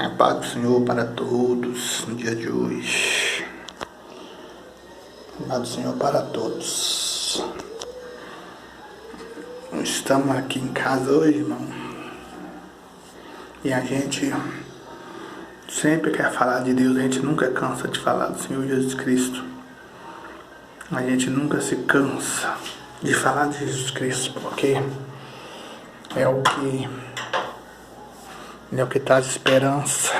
A paz do Senhor para todos no dia de hoje. A paz do Senhor para todos. Estamos aqui em casa hoje, irmão. E a gente sempre quer falar de Deus, a gente nunca cansa de falar do Senhor Jesus Cristo. A gente nunca se cansa de falar de Jesus Cristo, porque é o que traz esperança,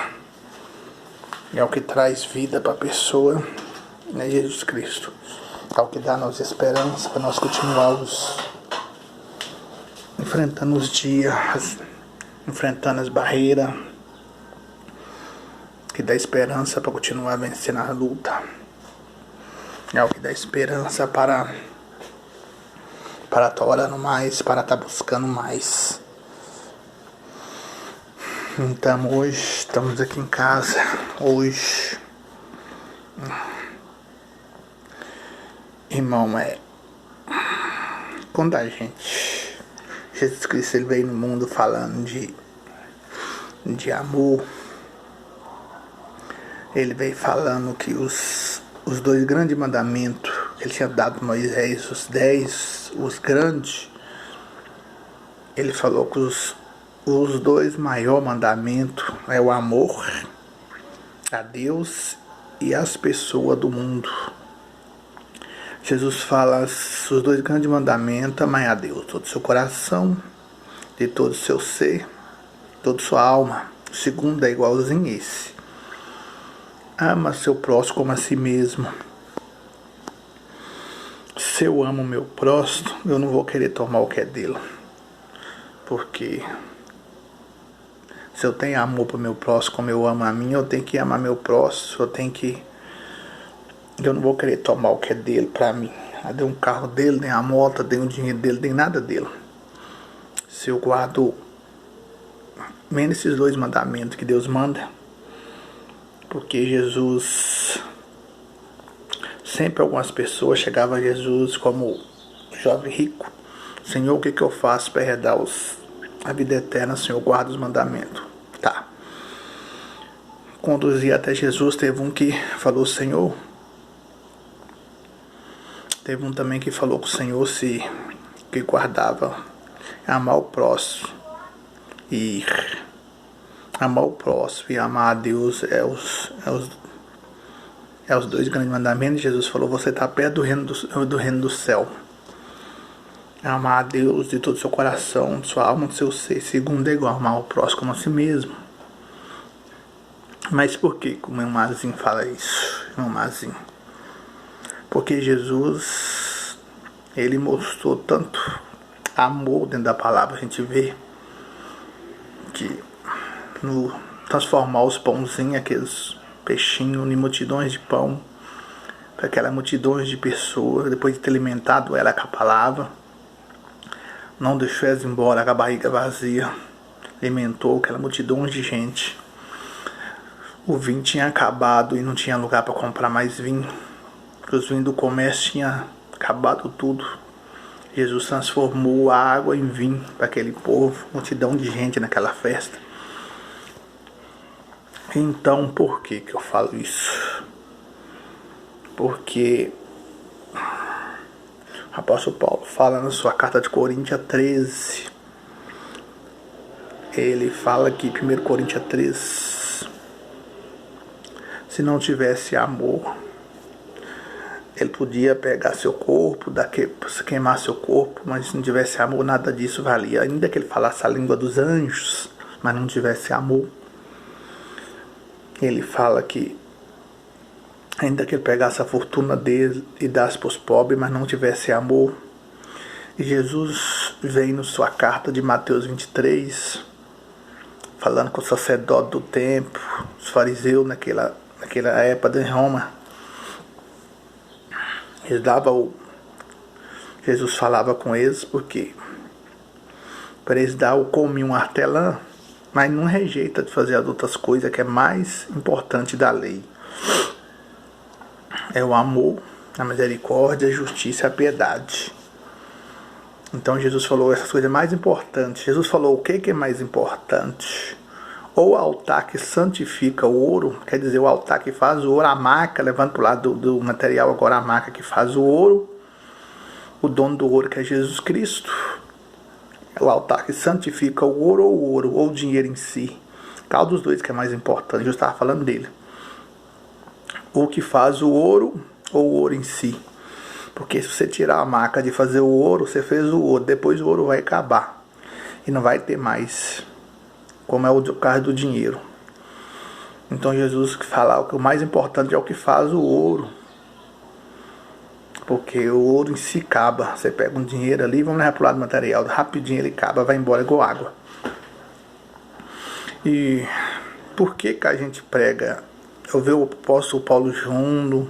é o que traz vida para a pessoa, é Jesus Cristo. É o que dá a nossa esperança para nós continuarmos enfrentando os dias, enfrentando as barreiras, que dá esperança para continuar vencendo a luta. É o que dá esperança para estar orando mais, para estar buscando mais. Então hoje estamos aqui em casa, hoje, irmão, quando a gente, Jesus Cristo, ele veio no mundo falando de amor, ele veio falando que os dois grandes mandamentos que ele tinha dado para Moisés, os grandes, ele falou que os dois maiores mandamentos é o amor a Deus e às pessoas do mundo. Jesus fala os dois grandes mandamentos: amar a Deus todo o seu coração, de todo o seu ser, toda a sua alma. O segundo é igualzinho esse: ama seu próximo como a si mesmo. Se eu amo o meu próximo, eu não vou querer tomar o que é dele, porque se eu tenho amor para o meu próximo como eu amo a mim, eu tenho que amar meu próximo, eu não vou querer tomar o que é dele para mim. Eu dei um carro dele, nem a moto, dei um dinheiro dele, nem nada dele. Se eu guardo menos esses dois mandamentos que Deus manda, porque Jesus, sempre algumas pessoas chegavam a Jesus como jovem rico: Senhor, o que eu faço para herdar a vida eterna? Senhor, guarda os mandamentos. Tá. Conduzia até Jesus, teve um que falou Senhor. Teve um também que falou com o Senhor que guardava amar o próximo. E amar o próximo e amar a Deus é os dois grandes mandamentos. Jesus falou: você está perto do reino do céu. Amar a Deus de todo o seu coração, de sua alma, do seu ser. Segundo é igual amar o próximo como a si mesmo. Mas por que o meu Mazinho fala isso? Meu Mazinho? Porque Jesus, ele mostrou tanto amor dentro da palavra. A gente vê que no transformar os pãozinhos, aqueles peixinhos, em multidões de pão, para aquelas multidões de pessoas, depois de ter alimentado ela com a palavra, não deixou elas embora com a barriga vazia, alimentou aquela multidão de gente. O vinho tinha acabado e não tinha lugar para comprar mais vinho. Os vinhos do comércio tinham acabado tudo. Jesus transformou a água em vinho para aquele povo, multidão de gente naquela festa. Então, por que eu falo isso? Porque o apóstolo Paulo fala na sua carta de Coríntios 13. Ele fala aqui, 1 Coríntios 13. Se não tivesse amor, ele podia pegar seu corpo, queimar seu corpo, mas se não tivesse amor, nada disso valia. Ainda que ele falasse a língua dos anjos, mas não tivesse amor. Ele fala que ainda que ele pegasse a fortuna dele e desse para os pobres, mas não tivesse amor. E Jesus vem na sua carta de Mateus 23, falando com o sacerdote do templo, os fariseus naquela época de Roma. Jesus falava com eles porque para eles dar o cominho, um hortelã, mas não rejeita de fazer as outras coisas que é mais importante da lei. É o amor, a misericórdia, a justiça e a piedade. Então Jesus falou essas coisas mais importantes. Jesus falou o que é mais importante? ou o altar que santifica o ouro, quer dizer, o altar que faz o ouro, a maca, levando para o lado do material agora a maca que faz o ouro, o dono do ouro que é Jesus Cristo, é o altar que santifica o ouro, ou o dinheiro em si. Qual dos dois que é mais importante? Eu estava falando dele. O que faz o ouro ou o ouro em si. Porque se você tirar a maca de fazer o ouro, você fez o ouro, depois o ouro vai acabar e não vai ter mais, como é o caso do dinheiro. Então Jesus fala que o mais importante é o que faz o ouro, porque o ouro em si acaba. Você pega um dinheiro ali, vamos levar para o lado material, rapidinho ele acaba, vai embora igual água. E por que a gente prega? Eu vi o apóstolo Paulo Júnior,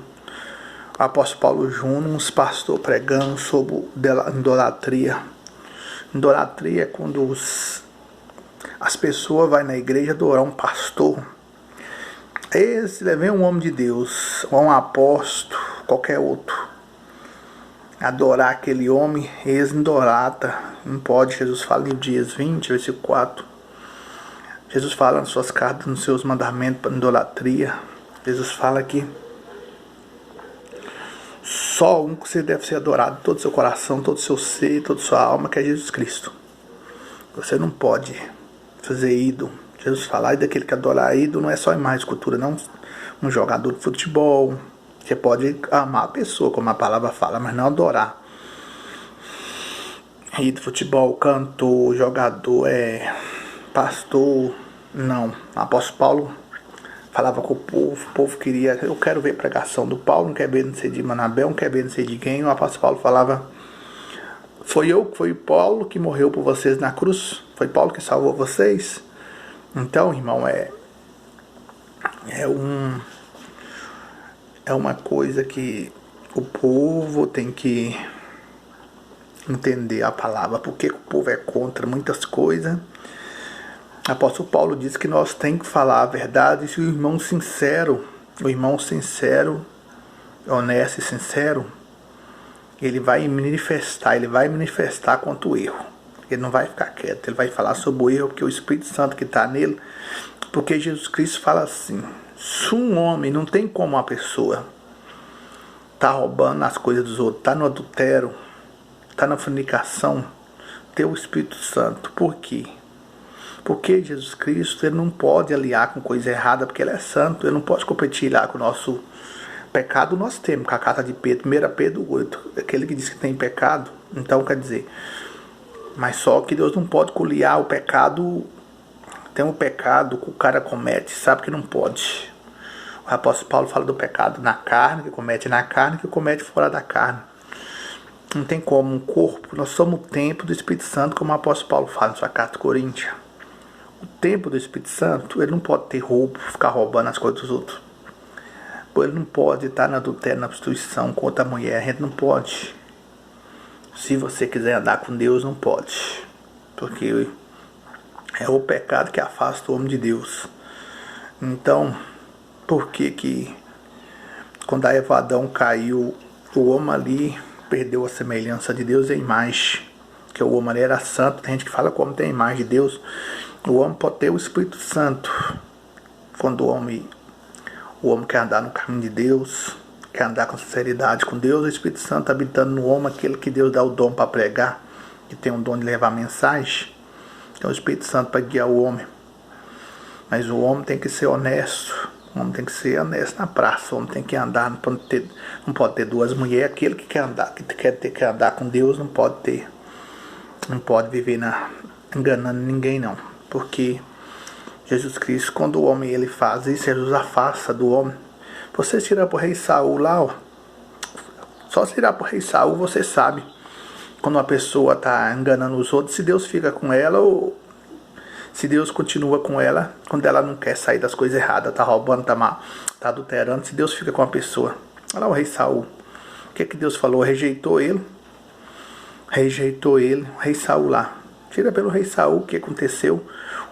uns pastores pregando sobre idolatria. Idolatria é quando as pessoas vão na igreja adorar um pastor. Esse vem um homem de Deus, ou um apóstolo, qualquer outro, adorar aquele homem, eles idolatra. Não pode. Jesus fala em Dias 20, versículo 4. Jesus fala nas suas cartas, nos seus mandamentos para idolatria. Jesus fala que só um que você deve ser adorado, todo o seu coração, todo o seu ser, toda a sua alma, que é Jesus Cristo. Você não pode fazer ídolo. Jesus fala, e daquele que adorar ídolo não é só imagem de escultura, não. Um jogador de futebol, você pode amar a pessoa, como a palavra fala, mas não adorar. Ídolo, futebol, cantor, jogador, pastor, não. O apóstolo Paulo falava com o povo queria, eu quero ver a pregação do Paulo, não quero ver não sei de Manabel, não quero ver não sei de quem. O apóstolo Paulo falava, foi o Paulo que morreu por vocês na cruz, foi Paulo que salvou vocês. Então, irmão, é uma coisa que o povo tem que entender a palavra, porque o povo é contra muitas coisas. O apóstolo Paulo diz que nós temos que falar a verdade, e se o irmão sincero, honesto e sincero, ele vai manifestar contra o erro. Ele não vai ficar quieto, ele vai falar sobre o erro, porque o Espírito Santo que está nele, porque Jesus Cristo fala assim, se um homem, não tem como uma pessoa tá roubando as coisas dos outros, tá no adultério, tá na fornicação, ter o Espírito Santo. Por quê? Porque Jesus Cristo, ele não pode aliar com coisa errada, porque ele é santo, ele não pode competir lá com o nosso pecado. Nós temos, com a carta de Pedro, 1 Pedro 8, aquele que diz que tem pecado. Então, quer dizer, mas só que Deus não pode coliar o pecado. Tem um pecado que o cara comete, sabe que não pode. O apóstolo Paulo fala do pecado na carne, que comete na carne, que comete fora da carne. Não tem como, um corpo, nós somos o templo do Espírito Santo, como o apóstolo Paulo fala na sua carta aos Coríntios. O templo do Espírito Santo, ele não pode ter roubo, ficar roubando as coisas dos outros. Ele não pode estar na adultério, na prostituição com outra mulher, a gente não pode. Se você quiser andar com Deus, não pode. Porque é o pecado que afasta o homem de Deus. Então, por que quando a Eva Adão caiu, o homem ali perdeu a semelhança de Deus e a imagem? Que o homem ali era santo. Tem gente que fala como tem a imagem de Deus. O homem pode ter o Espírito Santo. Quando o homem quer andar no caminho de Deus, quer andar com sinceridade com Deus, o Espírito Santo habitando no homem, aquele que Deus dá o dom para pregar, que tem um dom de levar mensagem, é o Espírito Santo para guiar o homem. Mas o homem tem que ser honesto, o homem tem que ser honesto na praça, o homem tem que andar, não pode ter duas mulheres. Aquele que quer andar com Deus não pode viver enganando ninguém, não, porque Jesus Cristo, quando o homem ele faz isso, Jesus afasta do homem. Você tirar para o rei Saul lá, só se tirar para o rei Saul, você sabe quando uma pessoa está enganando os outros, se Deus fica com ela ou se Deus continua com ela, quando ela não quer sair das coisas erradas, está roubando, está adulterando, se Deus fica com a pessoa. Olha lá o rei Saul, o que Deus falou? Rejeitou ele, o rei Saul lá. Tira pelo rei Saul, o que aconteceu?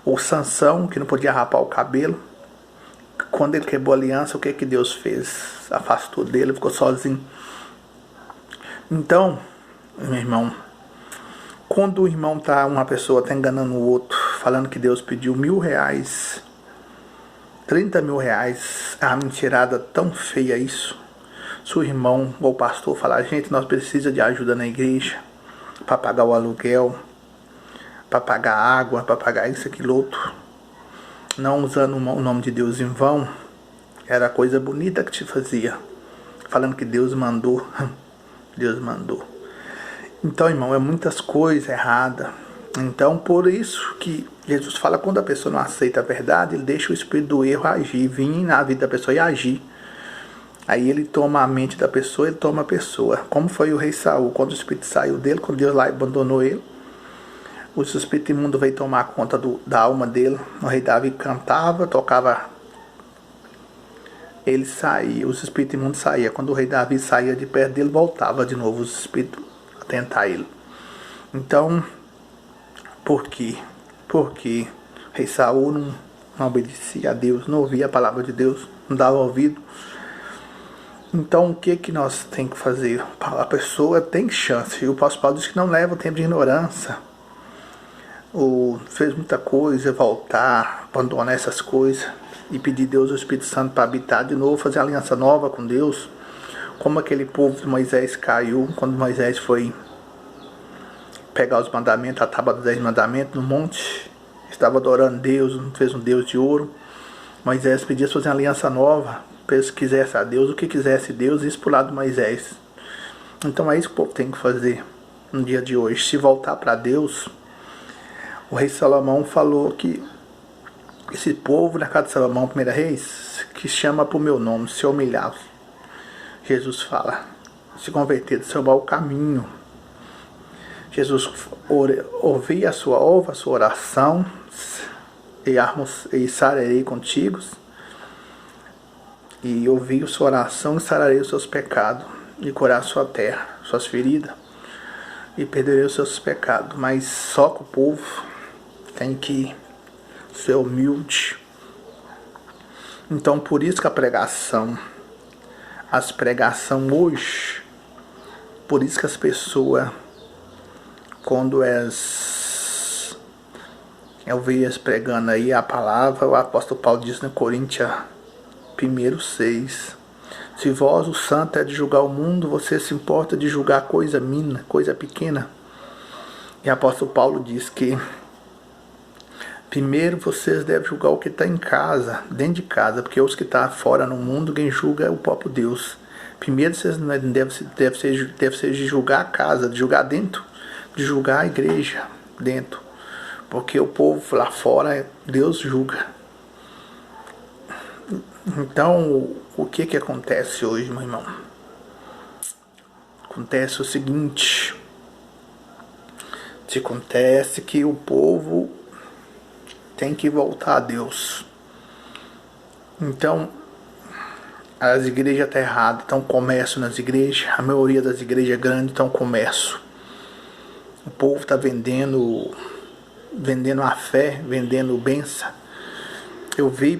O Sansão, que não podia rapar o cabelo, quando ele quebrou a aliança, o que Deus fez? Afastou dele, ficou sozinho. Então, meu irmão, quando uma pessoa está enganando o outro, falando que Deus pediu R$1.000 R$ 30.000 é uma mentirada tão feia isso. Se o irmão ou o pastor falar, gente, nós precisamos de ajuda na igreja para pagar o aluguel, para pagar a água, para pagar isso, aquilo, outro, não usando o nome de Deus em vão, era coisa bonita que te fazia, falando que Deus mandou. Deus mandou. Então, irmão, é muitas coisas erradas. Então, por isso que Jesus fala, quando a pessoa não aceita a verdade, ele deixa o espírito do erro agir, vir na vida da pessoa e agir. Aí ele toma a mente da pessoa, ele toma a pessoa. Como foi o rei Saul, quando o espírito saiu dele, quando Deus lá abandonou ele, o espírito imundo veio tomar conta da alma dele. O rei Davi cantava, tocava, ele saía, os espíritos imundos saíam. Quando o rei Davi saía de perto dele, voltava de novo os espíritos a tentar ele. Então, por quê? Porque o rei Saul não obedecia a Deus, não ouvia a palavra de Deus, não dava ouvido. Então, o que nós temos que fazer? A pessoa tem chance. E o apóstolo Paulo diz que não leva o tempo de ignorância. Fez muita coisa, voltar, abandonar essas coisas e pedir a Deus o Espírito Santo para habitar de novo, fazer aliança nova com Deus. Como aquele povo de Moisés caiu, quando Moisés foi pegar os mandamentos, a tábua dos 10 mandamentos no monte, estava adorando Deus, fez um Deus de ouro. Moisés pedia para fazer uma aliança nova, para se quisesse a Deus, o que quisesse Deus, isso para o lado de Moisés. Então é isso que o povo tem que fazer no dia de hoje, se voltar para Deus. O rei Salomão falou que esse povo, na casa de Salomão, 1 Reis, que chama para o meu nome, se humilhar. Jesus fala, se converter, se tomar o caminho. Jesus ouve a sua oração e sararei contigo. E ouvi a sua oração e sararei os seus pecados, e curar a sua terra, suas feridas, e perderei os seus pecados. Mas só que o povo tem que ser humilde. Então, por isso que as pregações hoje, por isso que as pessoas, quando eu vejo eles pregando aí a palavra, o apóstolo Paulo diz na Coríntios 1:6, se vós, o santo, é de julgar o mundo, você se importa de julgar coisa mina, coisa pequena. E o apóstolo Paulo diz que primeiro vocês devem julgar o que está em casa, dentro de casa, porque os que estão fora no mundo, quem julga é o próprio Deus. Primeiro vocês devem ser de julgar a casa, de julgar dentro, de julgar a igreja dentro. Porque o povo lá fora, Deus julga. Então, o que acontece hoje, meu irmão? Acontece o seguinte. Acontece que o povo tem que voltar a Deus. Então, as igrejas estão erradas, estão comércio nas igrejas. A maioria das igrejas grandes estão comércio. O povo está vendendo a fé, vendendo bênção. Eu vi,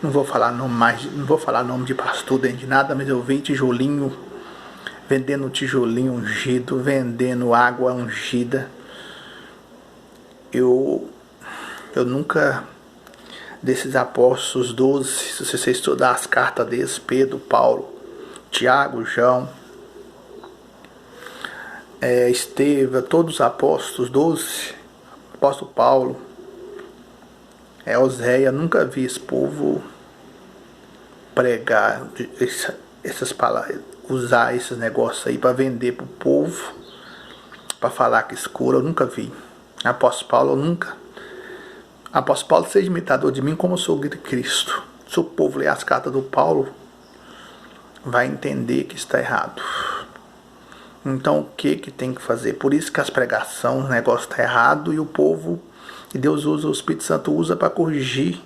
não vou falar nome de pastor, de nada, mas eu vi tijolinho, vendendo tijolinho ungido, vendendo água ungida. Eu nunca, desses apóstolos 12, se você estudar as cartas deles, Pedro, Paulo, Tiago, João, Estevão, todos os apóstolos, 12, apóstolo Paulo, Oséia, nunca vi esse povo pregar essas palavras, usar esses negócios aí para vender pro povo, para falar que escura, eu nunca vi. Apóstolo Paulo, eu nunca. Apóstolo Paulo, seja imitador de mim como eu sou de Cristo. Se o povo ler as cartas do Paulo, vai entender que está errado. Então, o que tem que fazer? Por isso que as pregações, o negócio está errado, e o povo, e Deus usa, o Espírito Santo usa para corrigir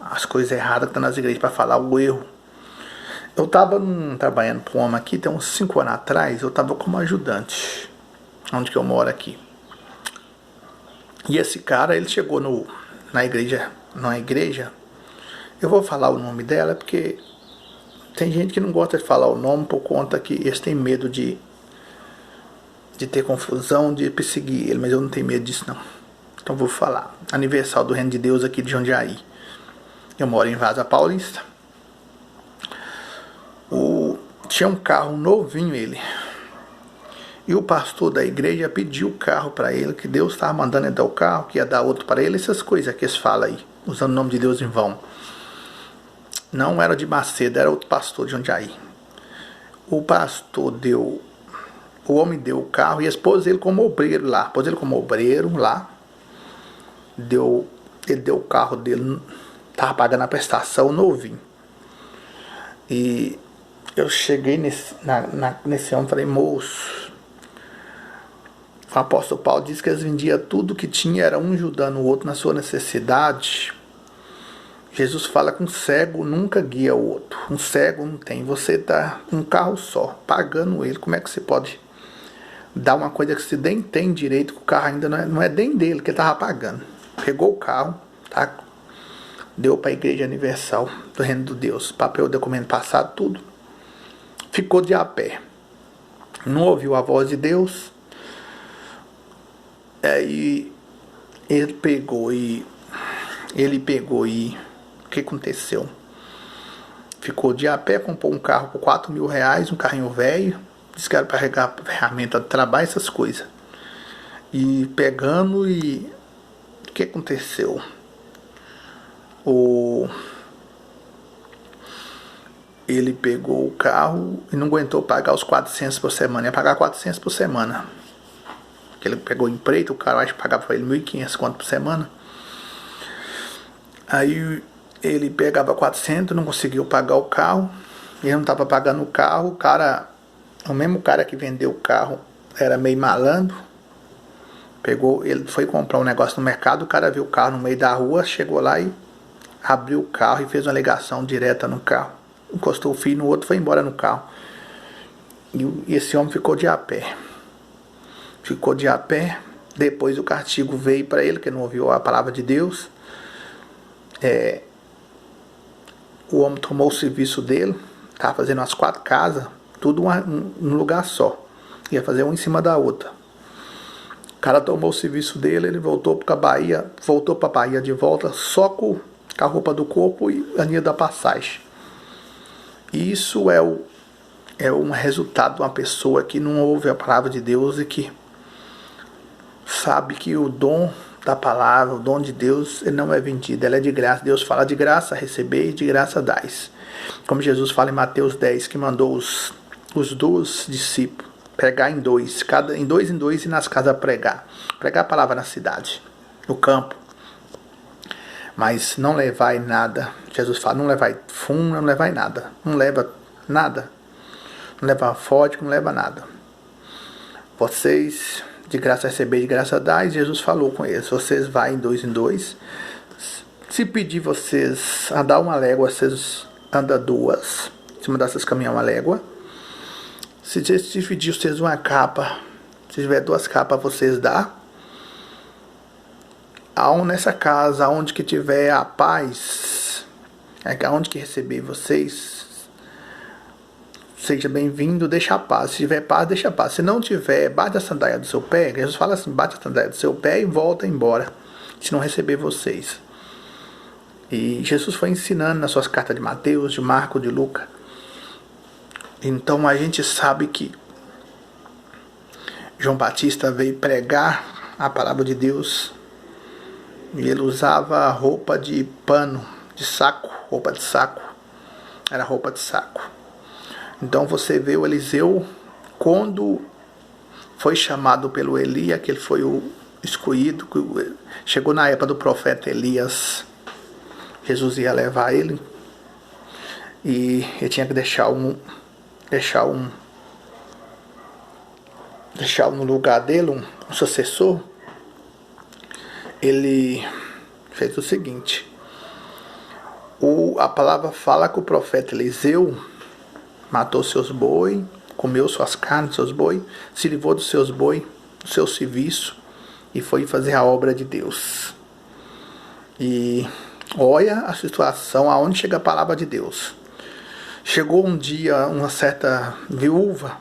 as coisas erradas que estão nas igrejas, para falar o erro. Eu estava trabalhando para um homem aqui, tem uns 5 anos atrás, eu estava como ajudante, onde que eu moro aqui. E esse cara, ele chegou na igreja, eu vou falar o nome dela, porque tem gente que não gosta de falar o nome por conta que eles têm medo de ter confusão, de perseguir ele, mas eu não tenho medo disso não. Então vou falar. Aniversário do Reino de Deus aqui de Jundiaí. Eu moro em Vaza Paulista. Tinha um carro novinho ele. E o pastor da igreja pediu o carro para ele, que Deus estava mandando ele dar o carro, que ia dar outro para ele, essas coisas que eles falam aí, usando o nome de Deus em vão. Não era de Macedo, era outro pastor de Jundiaí. O homem deu o carro e expôs ele como obreiro lá. Ele deu o carro dele, estava pagando a prestação novinho. E eu cheguei nesse homem e falei, moço, o apóstolo Paulo disse que eles vendiam tudo que tinha, era um ajudando o outro na sua necessidade. Jesus fala que um cego nunca guia o outro. Um cego não tem. Você tá um carro só, pagando ele. Como é que você pode dar uma coisa que você nem tem direito, que o carro ainda não é nem dele, que ele estava pagando? Pegou o carro, tá? Deu para a Igreja Universal do Reino de Deus. Papel, documento passado, tudo. Ficou de a pé. Não ouviu a voz de Deus. Aí ele pegou e o que aconteceu? Ficou de a pé, comprou um carro por R$4.000, um carrinho velho, disse que era para carregar ferramenta de trabalho, essas coisas. E pegando e o que aconteceu? Ele pegou o carro e não aguentou pagar os 400 por semana, ia pagar 400 por semana. Ele pegou empreito, o cara acho que pagava para ele 1.500 quanto por semana. Aí ele pegava 400, não conseguiu pagar o carro. Ele não estava pagando o carro. O mesmo cara que vendeu o carro era meio malandro. Ele foi comprar um negócio no mercado. O cara viu o carro no meio da rua, chegou lá e abriu o carro e fez uma ligação direta no carro. Encostou o fio no outro, foi embora no carro. E esse homem ficou de a pé. Depois o castigo veio para ele, que não ouviu a palavra de Deus. O homem tomou o serviço dele, estava fazendo as 4 casas, tudo num lugar só. Ia fazer uma em cima da outra. O cara tomou o serviço dele, ele voltou para a Bahia de volta, só com a roupa do corpo e a linha da passagem. Isso é um resultado de uma pessoa que não ouve a palavra de Deus e que sabe que o dom da palavra, o dom de Deus, ele não é vendido, ela é de graça. Deus fala de graça receber e de graça dais. Como Jesus fala em Mateus 10, que mandou os 2 discípulos pregar em dois e nas casas pregar a palavra na cidade, no campo. Mas não levai nada. Jesus fala, não levai fumo, não levai nada. Não leva nada. Não leva forte, não leva nada. Vocês de graça receber, de graça dar, e Jesus falou com eles, vocês vão em dois, se pedir vocês andar 1 légua, vocês andam 2, se mandar vocês caminhar 1 légua, se pedir vocês uma capa, se tiver 2 capas, vocês dá, nessa casa, onde que tiver a paz, onde que receber vocês, seja bem-vindo, deixa a paz. Se tiver paz, deixa a paz. Se não tiver, bate a sandália do seu pé. Jesus fala assim, bate a sandália do seu pé e volta embora, se não receber vocês. E Jesus foi ensinando nas suas cartas de Mateus, de Marcos, de Lucas. Então a gente sabe que João Batista veio pregar a palavra de Deus. E ele usava roupa de pano, de saco, roupa de saco. Era roupa de saco. Então você vê o Eliseu, quando foi chamado pelo Elias, que ele foi o escolhido, chegou na época do profeta Elias, Jesus ia levar ele, e ele tinha que deixar no lugar dele, um sucessor. Ele fez o seguinte, a palavra fala que o profeta Eliseu matou seus boi, comeu suas carnes, seus boi, se livrou dos seus boi, do seu serviço, e foi fazer a obra de Deus. E olha a situação aonde chega a palavra de Deus. Chegou um dia uma certa viúva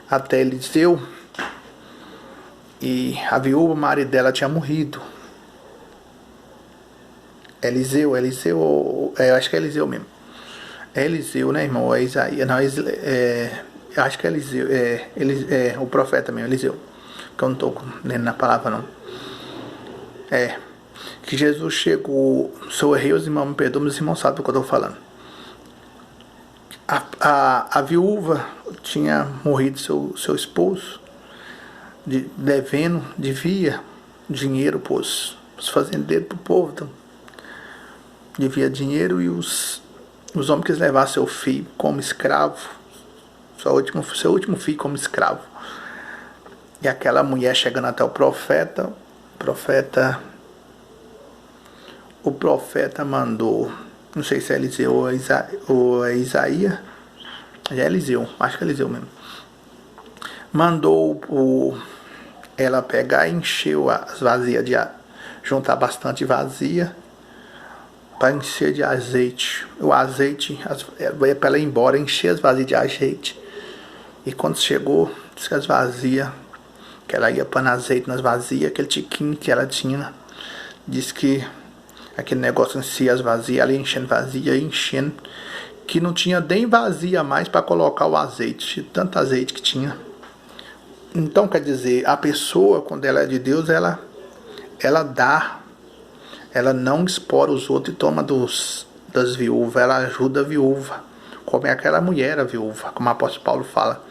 até Eliseu E a viúva, o marido dela tinha morrido. Eliseu, eu acho que é Eliseu mesmo. É Eliseu, né, irmão? É Isaías, não, eu acho que é Eliseu, o profeta mesmo, Eliseu. Que eu não estou lendo na palavra, não. Que Jesus chegou, sou errei, os irmãos me perdoam, mas os irmãos sabem do que eu estou falando. A viúva tinha morrido seu esposo, devia dinheiro para os fazendeiros, para o povo. Então, devia dinheiro e os homens quis levar seu filho como escravo, seu último filho como escravo. E aquela mulher chegando até o profeta mandou, não sei se é Eliseu ou é Isaías, é Eliseu, acho que é Eliseu mesmo. Mandou ela pegar e encheu as vasilhas juntar bastante vazia para encher de azeite. O azeite, veio para ela ir embora, encher as vasilhas de azeite. E quando chegou, disse que as vazias, que ela ia pôr azeite nas vazias, aquele tiquinho que ela tinha, disse que aquele negócio em si, as vazias, ela ia enchendo vazia, enchendo, que não tinha nem vazia mais para colocar o azeite, tanto azeite que tinha. Então, quer dizer, a pessoa, quando ela é de Deus, ela dá, ela não explora os outros e toma das viúvas, ela ajuda a viúva, como é aquela mulher, a viúva, como o apóstolo Paulo fala.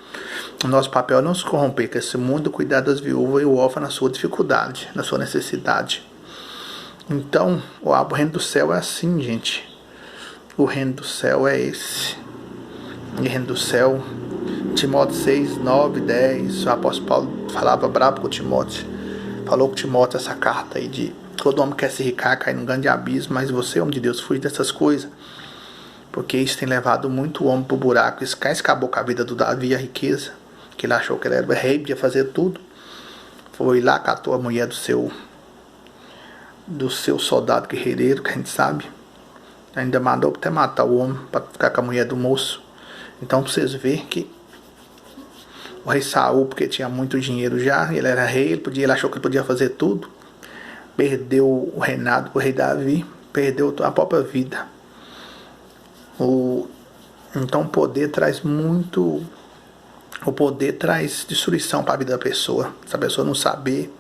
O nosso papel é não se corromper com esse mundo, cuidar das viúvas e o órfão na sua dificuldade, na sua necessidade. Então, o reino do céu é assim, gente. O reino do céu é esse. E o reino do céu, Timóteo 6, 9, 10, o apóstolo Paulo falava brabo com Timóteo. Falou com Timóteo essa carta aí de todo homem quer se ricar, cair num grande abismo, mas você, homem de Deus, fuja dessas coisas. Porque isso tem levado muito homem pro buraco. Isso acabou com a vida do Davi, a riqueza. Que ele achou que ele era rei, podia fazer tudo. Foi lá, catou a mulher do seu soldado guerreiro, que a gente sabe. Ainda mandou até matar o homem para ficar com a mulher do moço. Então, pra vocês verem que o rei Saul, porque tinha muito dinheiro já, ele era rei, ele achou que ele podia fazer tudo. Perdeu o reinado pro rei Davi, perdeu a própria vida. Então o poder traz destruição para a vida da pessoa. Se a pessoa não saber,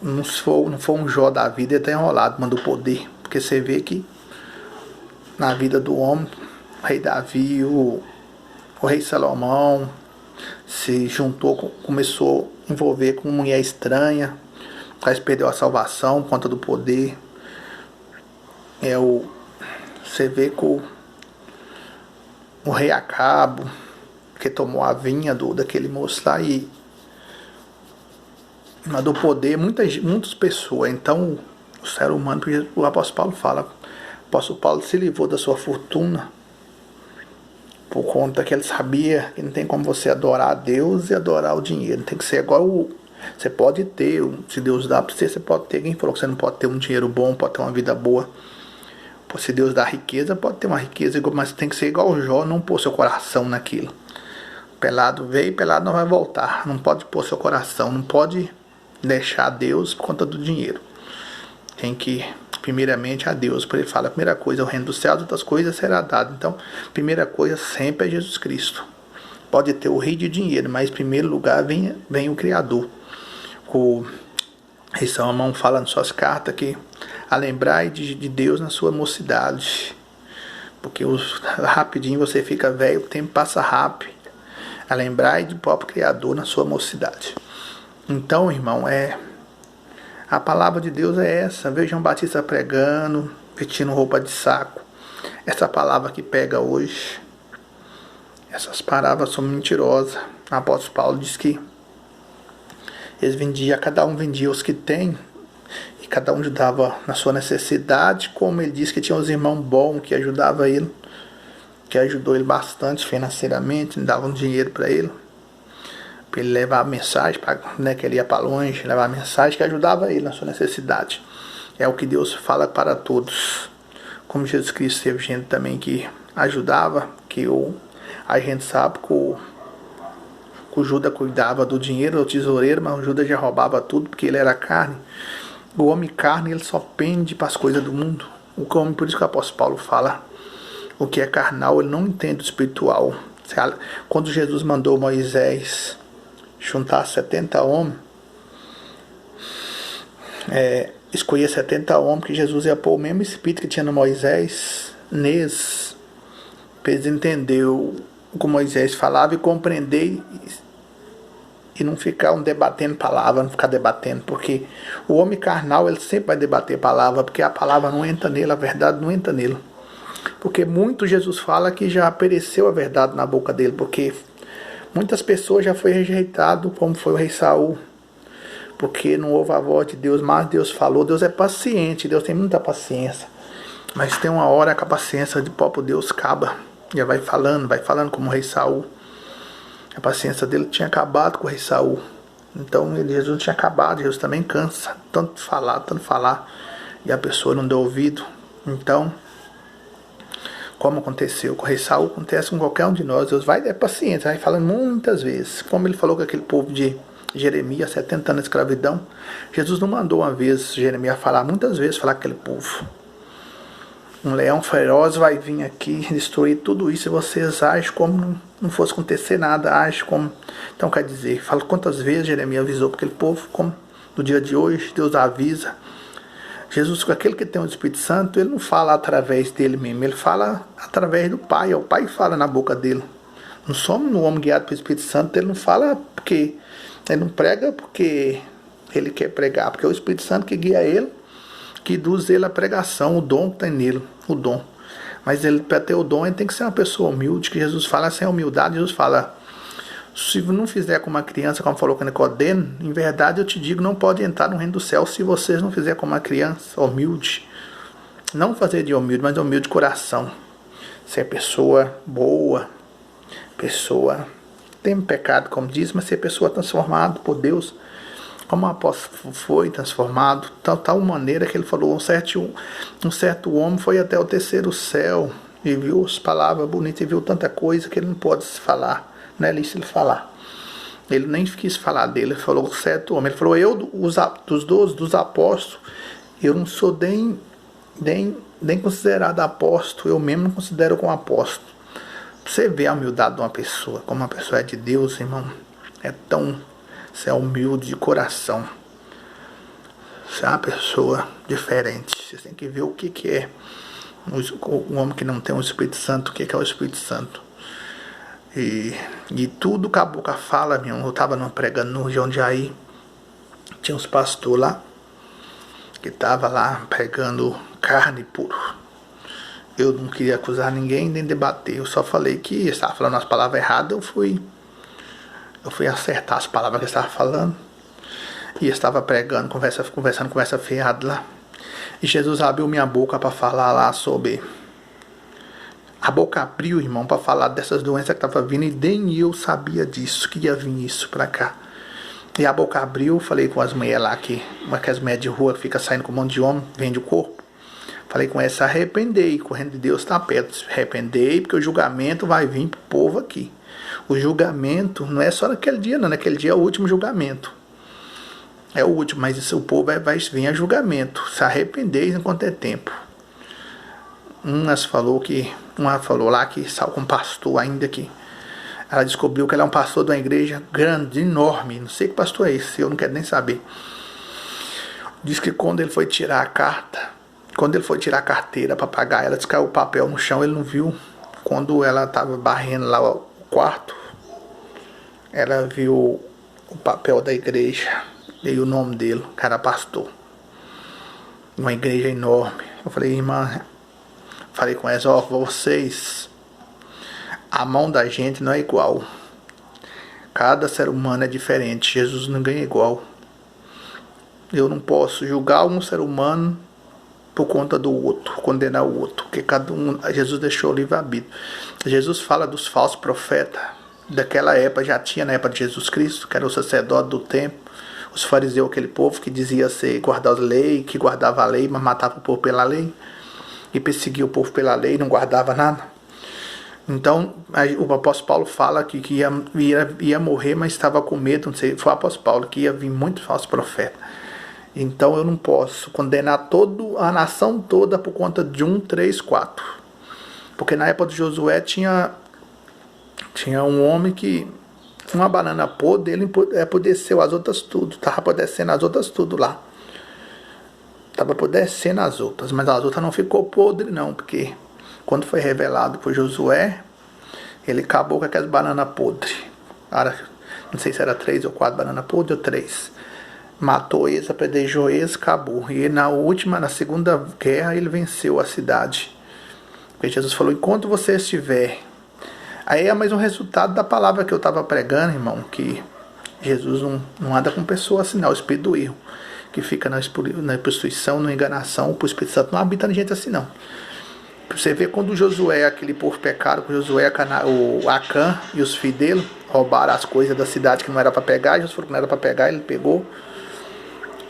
não for um Jó da vida, ele está enrolado, manda o poder. Porque você vê que na vida do homem, o rei Davi, o rei Salomão se juntou, começou a envolver com uma mulher estranha, quase perdeu a salvação por conta do poder. Você vê que o rei Acabo, que tomou a vinha daquele moço lá e mandou poder muitas pessoas. Então o ser humano, o apóstolo Paulo fala, o apóstolo Paulo se livrou da sua fortuna por conta que ele sabia que não tem como você adorar a Deus e adorar o dinheiro. Tem que ser igual você pode ter, se Deus dá para você pode ter. Quem falou que você não pode ter um dinheiro bom, pode ter uma vida boa? Se Deus dá riqueza, pode ter uma riqueza, mas tem que ser igual o Jó, não pôr seu coração naquilo. Pelado veio, pelado não vai voltar. Não pode pôr seu coração, não pode deixar Deus por conta do dinheiro. Tem que, primeiramente, a Deus. Porque ele fala, a primeira coisa é o reino dos céus, outras coisas será dado. Então, a primeira coisa sempre é Jesus Cristo. Pode ter o rei de dinheiro, mas em primeiro lugar vem o Criador. O rei Salomão fala nas suas cartas que a lembrar de Deus na sua mocidade, porque rapidinho você fica velho, o tempo passa rápido. A lembrar do próprio Criador na sua mocidade. Então, irmão, a palavra de Deus é essa. Veja João Batista pregando, vestindo roupa de saco. Essa palavra que pega hoje, essas palavras são mentirosas. O apóstolo Paulo diz que cada um vendia os que tem, e cada um ajudava na sua necessidade, como ele disse que tinha uns irmãos bons que ajudavam ele, que ajudou ele bastante financeiramente, davam dinheiro para ele levar a mensagem, que ele ia para longe, levar a mensagem que ajudava ele na sua necessidade. É o que Deus fala para todos. Como Jesus Cristo teve gente também que ajudava, a gente sabe que que o Judas cuidava do dinheiro, o tesoureiro, mas o Judas já roubava tudo porque ele era carne. O homem carne, ele só pende para as coisas do mundo. Por isso que o apóstolo Paulo fala, o que é carnal, ele não entende o espiritual. Quando Jesus mandou Moisés juntar 70 homens, escolher 70 homens, que Jesus ia pôr o mesmo espírito que tinha no Moisés, neles, para eles entenderem o que Moisés falava e compreender e não ficar debatendo palavra, não ficar debatendo, porque o homem carnal, ele sempre vai debater palavra, porque a palavra não entra nele, a verdade não entra nele. Porque muito Jesus fala que já pereceu a verdade na boca dele, porque muitas pessoas já foi rejeitado, como foi o rei Saul, porque não houve a voz de Deus, mas Deus falou. Deus é paciente, Deus tem muita paciência, mas tem uma hora que a paciência de próprio Deus acaba, já vai falando como o rei Saul. A paciência dele tinha acabado com o rei Saul. Então Jesus não tinha acabado, Jesus também cansa, tanto falar, e a pessoa não deu ouvido. Então, como aconteceu com o rei Saul, acontece com qualquer um de nós. Deus vai paciente, vai falando muitas vezes, como ele falou com aquele povo de Jeremias, 70 anos de escravidão. Jesus não mandou uma vez Jeremias falar, muitas vezes falar com aquele povo. Um leão feroz vai vir aqui destruir tudo isso, e vocês agem como não fosse acontecer nada, agem como... Então quer dizer, fala quantas vezes Jeremias avisou para aquele povo, como no dia de hoje Deus avisa. Jesus, com aquele que tem o Espírito Santo, ele não fala através dele mesmo, ele fala através do Pai, é o Pai que fala na boca dele. Não somos um homem guiado pelo Espírito Santo, ele não fala porque... Ele não prega porque ele quer pregar, porque é o Espírito Santo que guia ele, que induz ele à pregação, o dom que tem nele, o dom. Mas ele, para ter o dom, ele tem que ser uma pessoa humilde, que Jesus fala sem humildade. Jesus fala, se não fizer como uma criança, como falou com Nicodemo, em verdade eu te digo, não pode entrar no reino do céu se vocês não fizerem como uma criança, humilde. Não fazer de humilde, mas humilde de coração. Ser pessoa boa, pessoa... tem pecado, como diz, mas ser pessoa transformada por Deus, como o apóstolo foi transformado, tal maneira que ele falou, um certo homem foi até o terceiro céu, e viu as palavras bonitas, e viu tanta coisa que ele não pode se falar, não é lícito ele falar. Ele nem quis falar dele, ele falou, certo homem, ele falou, eu dos apóstolos, eu não sou nem considerado apóstolo, eu mesmo não considero como apóstolo. Você vê a humildade de uma pessoa, como uma pessoa é de Deus, irmão, você é humilde de coração, você é uma pessoa diferente, você tem que ver o que é um homem que não tem o Espírito Santo, o que é o Espírito Santo, e tudo que a boca fala, meu, eu estava pregando no Jundiaí, tinha uns pastores lá, que estavam lá pregando carne puro. Eu não queria acusar ninguém, nem debater. Eu só falei que estava falando as palavras erradas. Eu fui acertar as palavras que eu estava falando. E eu estava pregando, conversa fiada lá. E Jesus abriu minha boca para falar lá sobre... A boca abriu, irmão, para falar dessas doenças que estavam vindo. E nem eu sabia disso, que ia vir isso para cá. E a boca abriu, falei com as mulheres lá, as mulheres de rua que ficam saindo com um monte de homem, vende o corpo. Falei com essa, arrependei, correndo de Deus está perto. Arrependei, porque o julgamento vai vir pro povo aqui. O julgamento não é só naquele dia, não. Naquele dia é o último julgamento. É o último, mas isso, o povo vai vir a julgamento. Se arrependeis enquanto é tempo. Uma falou lá que saiu com um pastor ainda que ela descobriu que ele é um pastor de uma igreja grande, enorme. Não sei que pastor é esse, eu não quero nem saber. Diz que quando ele foi tirar a carteira para pagar, ela descaiu o papel no chão, ele não viu. Quando ela estava varrendo lá o quarto, ela viu o papel da igreja e o nome dele, que era pastor. Uma igreja enorme. Eu falei, irmã, falei com ela, vocês, a mão da gente não é igual. Cada ser humano é diferente. Jesus ninguém é igual. Eu não posso julgar um ser humano por conta do outro, condenar o outro, porque cada um, Jesus deixou o livre-arbítrio. Jesus fala dos falsos profetas, daquela época, já tinha na época de Jesus Cristo, que era o sacerdote do templo, os fariseus, aquele povo que dizia ser guardar a lei, que guardava a lei, mas matava o povo pela lei, e perseguia o povo pela lei, não guardava nada. Então, o apóstolo Paulo fala que ia morrer, mas estava com medo, não sei, foi o apóstolo Paulo, que ia vir muito falso profeta. Então, eu não posso condenar toda a nação toda por conta de 1, 3, 4. Porque na época de Josué tinha um homem que, uma banana podre, ele apodreceu as outras tudo, estava apodrecendo as outras tudo lá. Estava apodrecendo as outras, mas as outras não ficou podre não, porque quando foi revelado por Josué, ele acabou com aquelas bananas podres. Não sei se era 3 ou 4 bananas podres ou 3. Matou eles, apedrejou eles, acabou. E na segunda guerra, ele venceu a cidade. Porque Jesus falou, enquanto você estiver... Aí é mais um resultado da palavra que eu estava pregando, irmão, que Jesus não anda com pessoas assim, não, o espírito do erro, que fica na prostituição, na enganação, o Espírito Santo não habita em gente assim, não. Você vê quando Josué, aquele povo pecaram, com Josué, o Acã e os filhos dele, roubaram as coisas da cidade que não era para pegar, Jesus falou que não era para pegar, ele pegou.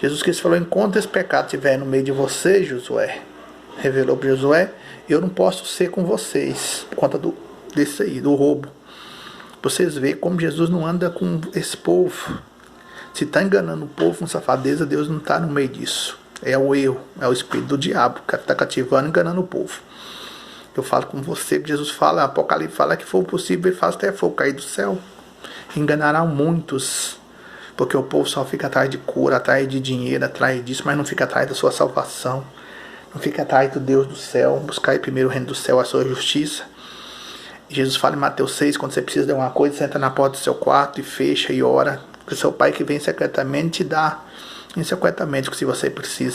Jesus Cristo falou, enquanto esse pecado estiver no meio de vocês, Josué, revelou para Josué, eu não posso ser com vocês, por conta desse aí, do roubo. Vocês veem como Jesus não anda com esse povo. Se está enganando o povo com safadeza, Deus não está no meio disso. É o erro, é o espírito do diabo que está cativando e enganando o povo. Eu falo com você, que Jesus fala, Apocalipse fala que for possível, ele faz até fogo cair do céu. Enganarão muitos, porque o povo só fica atrás de cura, atrás de dinheiro, atrás disso, mas não fica atrás da sua salvação. Não fica atrás do Deus do céu, buscar primeiro o reino do céu, a sua justiça. Jesus fala em Mateus 6, quando você precisa de alguma coisa, você entra na porta do seu quarto e fecha e ora. Porque o seu pai que vem secretamente te dá secretamente o que você precisa.